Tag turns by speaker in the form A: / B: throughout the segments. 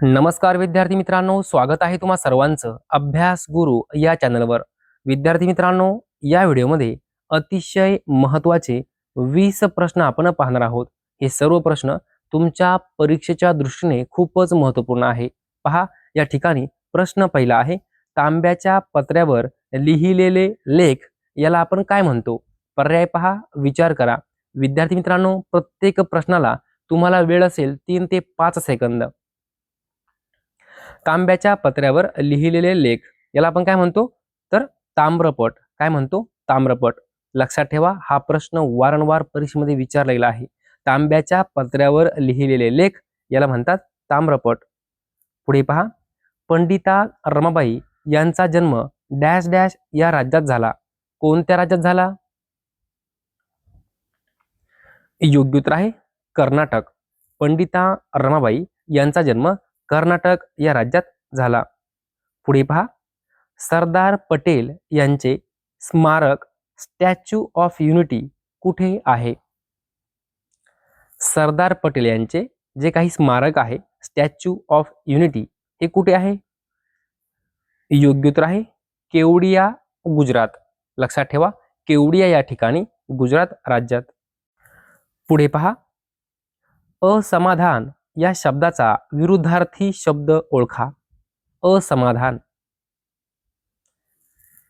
A: नमस्कार विद्यार्थी मित्रांनो, स्वागत आहे तुम्हा सर्वांचं अभ्यास गुरु या चॅनलवर। विद्यार्थी मित्रांनो, या व्हिडिओमध्ये अतिशय महत्त्वाचे 20 प्रश्न आपण पाहणार आहोत। हे सर्व प्रश्न तुमच्या परीक्षेच्या दृष्टीने खूपच महत्त्वपूर्ण आहे। पहा, या ठिकाणी प्रश्न पहिला आहे, तांब्याच्या पत्र्यावर लिहिलेले लेख याला आपण काय म्हणतो? पर्याय पहा, विचार करा। विद्यार्थी मित्रांनो, प्रत्येक प्रश्नाला तुम्हाला वेळ असेल 3 ते 5 सेकंद। तांब्याच्या पत्र्यावर लिहिलेले लेख याला आपण काय म्हणतो? तर ताम्रपट। काय म्हणतो? ताम्रपट। लक्षात ठेवा, हा प्रश्न वारंवार परीक्षेमध्ये विचारला गेला आहे। तांब्याच्या पत्र्यावर लिहिलेले लेख याला म्हणतात ताम्रपट। पुढे पहा, पंडिता रमाबाई यांचा जन्म डॅश डॅश या राज्यात झाला। कोणत्या राज्यात झाला? योग्य उत्तर आहे कर्नाटक। पंडिता रमाबाई यांचा जन्म कर्नाटक या राज्यात झाला। पुढे पहा, सरदार पटेल यांचे स्मारक स्टॅच्यू ऑफ युनिटी कुठे आहे? सरदार पटेल यांचे जे काही स्मारक आहे स्टॅच्यू ऑफ युनिटी हे कुठे आहे? योग्य उत्तर आहे केवडिया, गुजरात। लक्षात ठेवा, केवडिया या ठिकाणी गुजरात राज्यात। पुढे पहा, असमाधान या शब्दाचा विरुद्धार्थी शब्द ओळखा। असमाधान।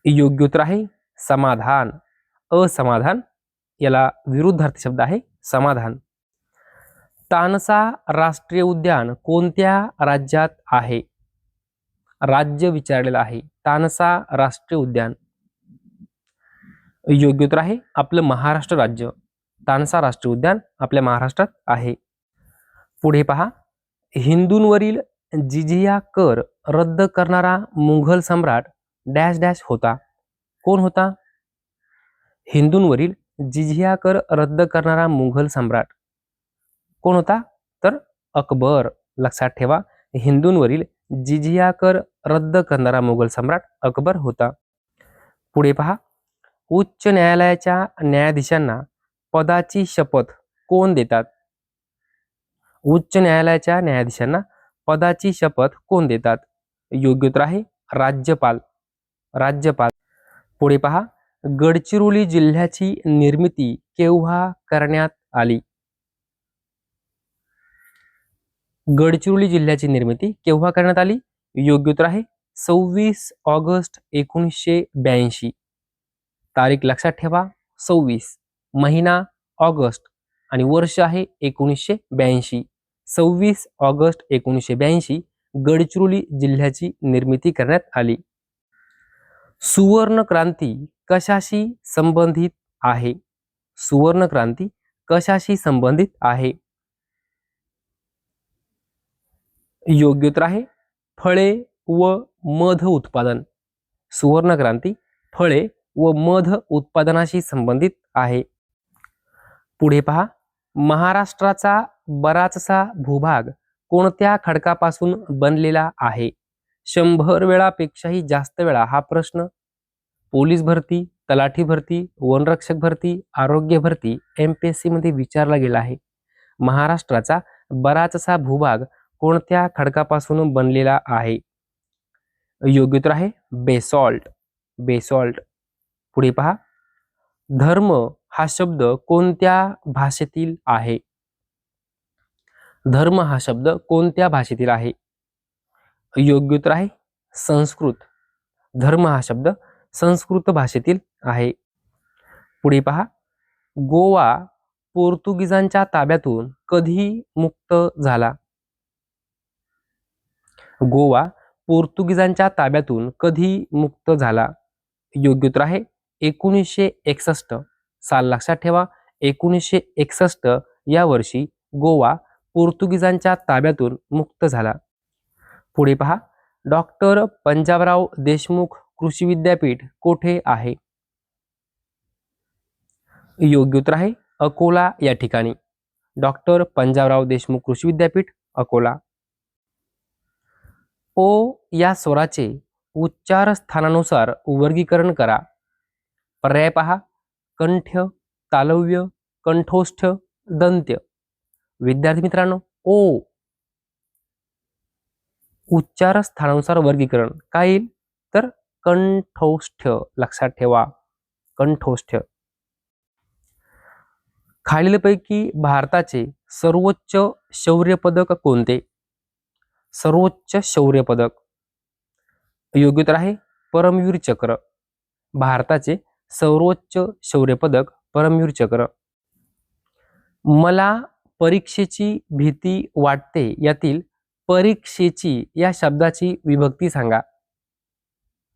A: योग्य उत्तर आहे समाधान। असमाधान याला विरुद्धार्थी शब्द आहे समाधान। तानसा राष्ट्रीय उद्यान कोणत्या राज्यात आहे? राज्य विचारलेलं आहे। तानसा राष्ट्रीय उद्यान। योग्य उत्तर आहे आपलं महाराष्ट्र राज्य। तानसा राष्ट्रीय उद्यान आपल्या महाराष्ट्रात आहे। पुढे पहा, हिंदूंवरील जिझिया कर रद्द करणारा मुघल सम्राट डॅश डॅश होता। कोण होता? हिंदूंवरील जिझिया कर रद्द करणारा मुघल सम्राट कोण होता? तर अकबर। लक्षात ठेवा, हिंदूंवरील जिझिया कर रद्द करणारा मुघल सम्राट अकबर होता। पुढे पहा, उच्च न्यायालयाच्या न्यायाधीशांना पदाची शपथ कोण देतात? उच्च न्यायालयाच्या न्यायाधीशांना पदाची शपथ कोण देतात? योग्य उत्तर आहे राज्यपाल। राज्यपाल। पुढे पहा, गडचिरोली जिल्ह्याची निर्मिती केव्हा करण्यात आली? गडचिरोली जिल्ह्याची निर्मिती केव्हा करण्यात आली? योग्य उत्तर आहे 26 ऑगस्ट 1982। तारीख लक्षात ठेवा, 26, महिना ऑगस्ट आणि वर्ष आहे 1982। 26 ऑगस्ट 1982 गडचिरोली जिल्ह्याची निर्मिती करण्यात आली। सुवर्ण क्रांती कशाशी संबंधित आहे? सुवर्ण क्रांती कशाशी संबंधित आहे? योग्य उत्तर आहे फळे व मध उत्पादन। सुवर्ण क्रांती फळे व मध उत्पादनाशी संबंधित आहे। पुढे पहा, महाराष्ट्राचा बराचसा भूभाग कोणत्या खडकापासून बनलेला आहे? 100 वेळापेक्षाही जास्त वेळा हा प्रश्न पोलीस भरती, तलाठी भरती, वनरक्षक भरती, आरोग्य भरती MPSC मध्ये विचारला गेला आहे। महाराष्ट्राचा बराचसा भूभाग कोणत्या खडकापासून बनलेला आहे? योग्य उत्तर आहे बेसॉल्ट। बेसॉल्ट। पुढे पहा, धर्म हा शब्द कोणत्या भाषेतील आहे? धर्म हा शब्द कोणत्या भाषेतील आहे? योग्य उत्तर आहे संस्कृत। धर्म हा शब्द संस्कृत भाषेतील आहे। पुढे पहा, गोवा पोर्तुगीजांच्या ताब्यातून कधी मुक्त झाला? गोवा पोर्तुगीजांच्या ताब्यातून कधी मुक्त झाला? योग्य उत्तर आहे 1961 साल। लक्षात ठेवा, 1961 या वर्षी गोवा पोर्तुगीजांच्या ताब्यातून मुक्त झाला। पुढे पहा, डॉक्टर पंजाबराव देशमुख कृषी विद्यापीठ कोठे आहे? योग्य उत्तर आहे अकोला या ठिकाणी। डॉक्टर पंजाबराव देशमुख कृषी विद्यापीठ अकोला। ओ या स्वराचे उच्चार स्थानानुसार वर्गीकरण करा। पर्याय पहा, कंठ, तालव्य, कंठोष्ठ, दंत्य। विद्यार्थी मित्रांनो, ओ उच्चार स्थानानुसार वर्गीकरण काय येईल तर कंठोष्ठ्य. लक्षात ठेवा, कंठोष्ठ्य. खालीलपैकी भारताचे सर्वोच्च शौर्य पदक कोणते? सर्वोच्च शौर्य पदक. योग्य उत्तर आहे परमवीर चक्र. भारताचे सर्वोच्च शौर्य पदक परमवीर चक्र. मला परीक्षेची भीती वाटते यातील परीक्षेची या शब्दाची विभक्ती सांगा.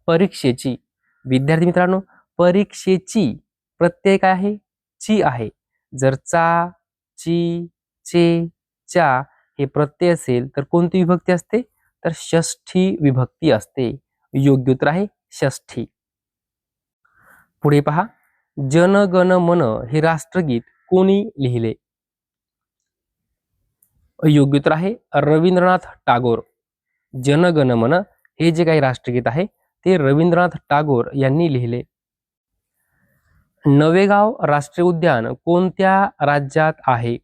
A: परीक्षेची. विद्यार्थी मित्रांनो, परीक्षेची प्रत्यय काय आहे? ची आहे. जर चा, ची, चे, चा हे प्रत्यय असेल तर कोणती विभक्ती असते तर षष्ठी विभक्ती असते. योग्य उत्तर आहे षष्ठी. पुढे पहा, जन गण मन हे राष्ट्रगीत कोणी लिहिले? योग्य उत्तर आहे रवींद्रनाथ टागोर. जन गण मन हे जे काही राष्ट्रगीत आहे ते रवींद्रनाथ टागोर यांनी लिहिले. नवेगाव राष्ट्रीय उद्यान कोणत्या राज्यात आहे?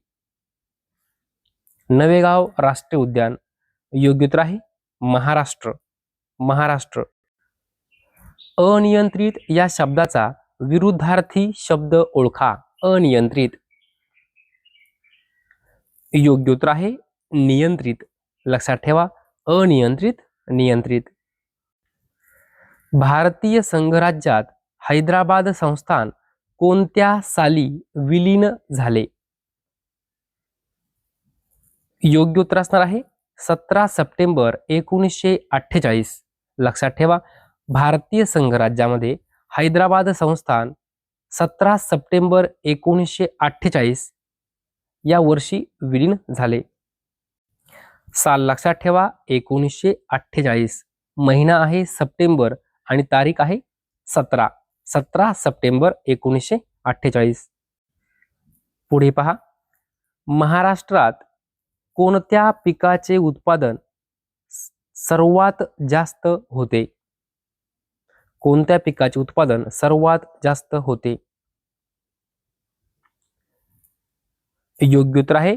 A: नवेगाव राष्ट्रीय उद्यान. योग्य उत्तर आहे महाराष्ट्र. महाराष्ट्र. अनियंत्रित या शब्दाचा विरुद्धार्थी शब्द ओळखा. अनियंत्रित. योग्य उत्तर आहे नियंत्रित. लक्षात ठेवा, अनियंत्रित, नियंत्रित. भारतीय संघराज्यात हैदराबाद संस्थान कोणत्या साली विलीन झाले? योग्य उत्तर असणार आहे 17 सप्टेंबर 1948. लक्षात ठेवा, भारतीय संघराज्यामध्ये हैदराबाद संस्थान 17 सप्टेंबर 1948 या वर्षी विलीन झाले. साल लक्षात ठेवा 1948. महिना आहे सप्टेंबर आणि तारीख आहे 17 सप्टेंबर 1948. पुढे पहा, महाराष्ट्रात कोणत्या पिकाचे उत्पादन सर्वात जास्त होते? कोणत्या पिकाचे उत्पादन सर्वात जास्त होते? योग्य उत्तर आहे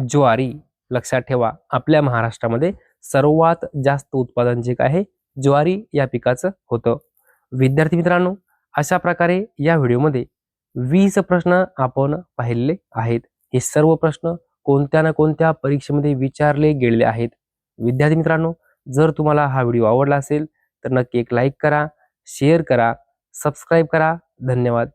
A: ज्वारी. लक्षात ठेवा, आपल्या महाराष्ट्रामध्ये सर्वात जास्त उत्पादन जे काय आहे ज्वारी या पिकाचं होतं. विद्यार्थी मित्रांनो, अशा प्रकारे या व्हिडिओमध्ये 20 प्रश्न आपण पाहिलेले आहेत. हे सर्व प्रश्न कोणत्या ना कोणत्या परीक्षेमध्ये विचारले गेलेले आहेत. विद्यार्थी मित्रांनो, जर तुम्हाला हा व्हिडिओ आवडला असेल तर नक्की एक लाईक करा, शेअर करा, सबस्क्राईब करा. धन्यवाद.